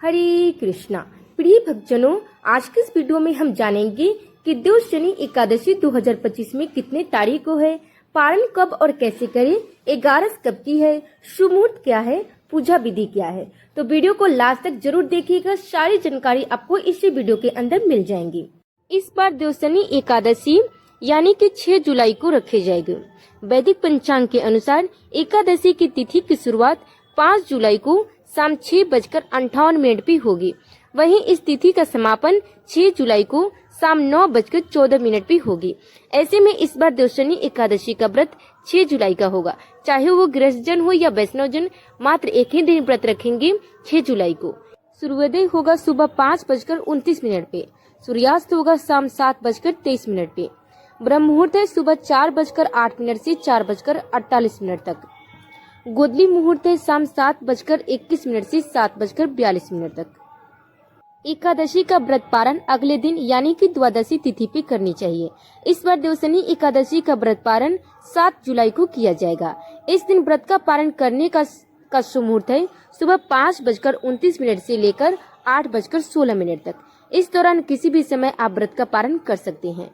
हरे कृष्णा। प्रिय भक्तजनों, आज के इस वीडियो में हम जानेंगे कि देवशनि एकादशी 2025 में कितने तारीख को है, पारण कब और कैसे करें, 11 कब की है, शुभ मुहूर्त क्या है, पूजा विधि क्या है। तो वीडियो को लास्ट तक जरूर देखिएगा, सारी जानकारी आपको इसी वीडियो के अंदर मिल जाएंगी। इस बार देवशनि एकादशी यानी कि 6 जुलाई को रखे जाएगी। वैदिक पंचांग के अनुसार एकादशी की तिथि की शुरुआत 5 जुलाई को शाम 6:58 पे होगी। वहीं इस तिथि का समापन 6 जुलाई को शाम 9:14 पे होगी। ऐसे में इस बार देवशनि एकादशी का व्रत 6 जुलाई का होगा। चाहे वो गृहस्थजन हो या वैष्णवजन, मात्र एक ही दिन व्रत रखेंगे 6 जुलाई को। सूर्योदय होगा सुबह 5:29 पे। सूर्यास्त होगा शाम 7:23 पे। ब्रह्म मुहूर्त है सुबह 4:08 से 4:48 तक। गोधली मुहूर्त है शाम 7:21 से 7:42 तक। एकादशी का व्रत पारण अगले दिन यानी कि द्वादशी तिथि पे करनी चाहिए। इस बार देवशनि एकादशी का व्रत पारण 7 जुलाई को किया जाएगा। इस दिन व्रत का पारण करने का शुभ मुहूर्त है सुबह 5:29 से लेकर 8:16 तक। इस दौरान किसी भी समय आप व्रत का पारण कर सकते हैं।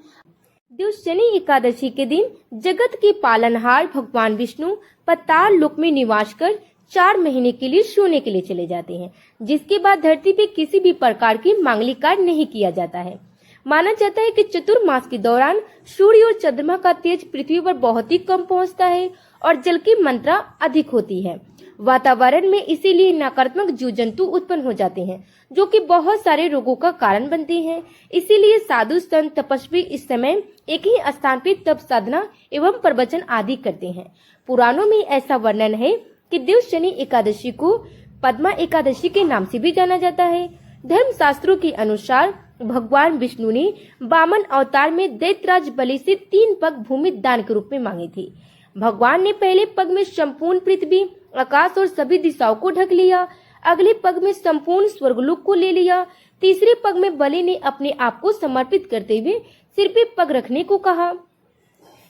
देवशनि एकादशी के दिन जगत के पालनहार भगवान विष्णु पाताल लोक में निवास कर 4 महीने के लिए सोने के लिए चले जाते हैं, जिसके बाद धरती पे किसी भी प्रकार की मांगलिक कार्य नहीं किया जाता है। माना जाता है कि चतुर्मास के दौरान सूर्य और चंद्रमा का तेज पृथ्वी पर बहुत ही कम पहुंचता है और जल की मात्रा अधिक होती है। वातावरण में इसीलिए नकारात्मक जीव जंतु उत्पन्न हो जाते हैं, जो कि बहुत सारे रोगों का कारण बनते हैं। इसीलिए साधु संत तपस्वी इस समय एक ही स्थान पर तप साधना एवं प्रवचन आदि करते हैं। पुराणों में ऐसा वर्णन है कि देवशनि एकादशी को पद्मा एकादशी के नाम से भी जाना जाता है। धर्म शास्त्रों के अनुसार भगवान विष्णु ने वामन अवतार में दैत्यराज बलि से 3 पग भूमि दान के रूप में मांगे थे। भगवान ने पहले पग में संपूर्ण पृथ्वी, आकाश और सभी दिशाओं को ढक लिया। अगले पग में संपूर्ण स्वर्गलोक को ले लिया। तीसरे पग में बलि ने अपने आप को समर्पित करते हुए सिर पे पग रखने को कहा।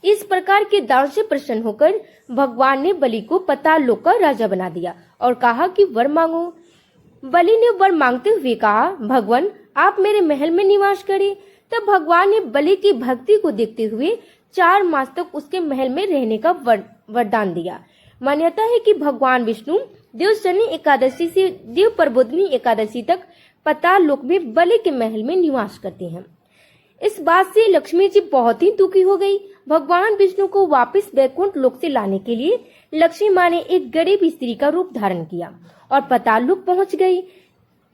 इस प्रकार के दान से प्रसन्न होकर भगवान ने बलि को पाताल लोक का राजा बना दिया और कहा कि वर मांगो। बलि ने वर मांगते हुए कहा, भगवान आप मेरे महल में निवास करें। तब भगवान ने बलि की भक्ति को देखते हुए 4 मास तक उसके महल में रहने का वरदान दिया। मान्यता है कि भगवान विष्णु देवशनि एकादशी से देव प्रबोधिनी एकादशी तक पाताल लोक में बलि के महल में निवास करते हैं। इस बात से लक्ष्मी जी बहुत ही दुखी हो गई। भगवान विष्णु को वापस वैकुंठ लोक से लाने के लिए लक्ष्मी माँ ने एक गरीब स्त्री का रूप धारण किया और पाताल लोक पहुँच गई।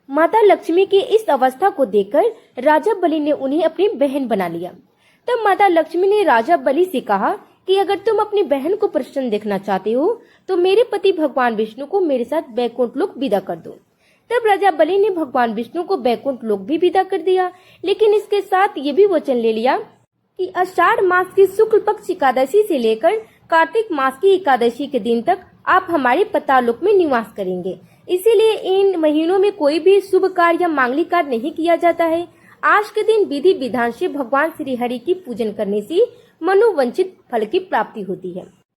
माता लक्ष्मी की इस अवस्था को देखकर राजा बलि ने उन्हें अपनी बहन बना लिया। तब माता लक्ष्मी ने राजा बलि से कहा कि अगर तुम अपनी बहन को प्रसन्न देखना चाहते हो तो मेरे पति भगवान विष्णु को मेरे साथ वैकुंठ लोक विदा कर दो। तब राजा बलि ने भगवान विष्णु को वैकुंठ लोक भी विदा कर दिया, लेकिन इसके साथ ये भी वचन ले लिया कि आषाढ़ मास की शुक्ल पक्ष एकादशी से लेकर कार्तिक मास की एकादशी के दिन तक आप हमारे पाताल लोक में निवास करेंगे। इसीलिए इन महीनों में कोई भी शुभ कार्य या मांगलिक कार्य नहीं किया जाता है। आज के दिन विधि विधान से भगवान श्री हरि की पूजन करने से मनोवांछित फल की प्राप्ति होती है।